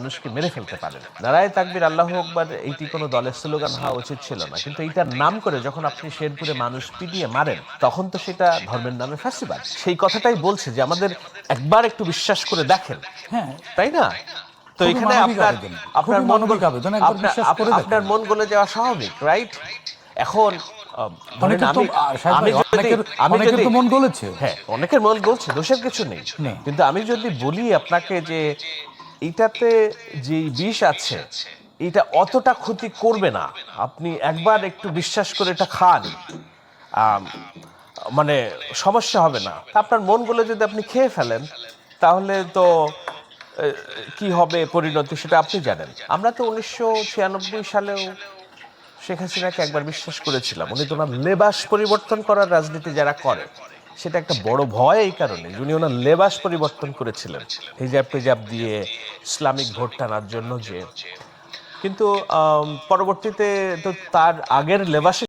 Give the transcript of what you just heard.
মানুষকে মেরে ফেলতে পারেন। নারায়ে তাকবীর আল্লাহু আকবার এইটি কোনো দলের স্লোগান হওয়া উচিত ছিল না, কিন্তু এইটার নাম করে যখন আপনি শেরপুরে মানুষ পিটিয়ে মারেন তখন তো সেটা ধর্মের নামে ফ্যাসিবাদ। সেই কথাটাই বলছে যে আমাদের একবার একটু বিশ্বাস করে দেখেন, হ্যাঁ, তাই না? তো খুবই এখানে মানবিক আপনার আবেদন, আপনার খুবই মন মানবিক আবেদন, একবার বিশ্বাস করে দেখেন। আপনার মন গলে যাওয়া স্বাভাবিক, রাইট? এখন ধরেন অনেকের তো শাহেদ আমি ভাই, যদি অনেকের তো মন গলেছে। হ্যাঁ, অনেকের মন গলছে, দোষের কিছু নেই। নেই। কিন্তু আমি যদি বলি আপনাকে যে এটাতে যে বিষ আছে এটা অতটা ক্ষতি করবে না, আপনি একবার একটু বিশ্বাস করে এটা খান, আম, মানে সমস্যা হবে না। আপনার মন গুলো যদি আপনি খেয়ে ফেলেন তাহলে তো কি হবে পরিণতি সেটা আপনি জানেন। আমরা তো 1996 সালেও শেখ হাসিনাকে একবার বিশ্বাস করেছিলাম। উনি তো ওনার লেবাস পরিবর্তন করার রাজনীতি যারা করে সেটা একটা বড় ভয় এই কারণে যে উনি ওনার লেবাস পরিবর্তন করেছিলেন হিজাব টিজাব দিয়ে ইসলামিক ভোট টানার জন্য, যে কিন্তু পরবর্তীতে তো তার আগের লেবাসে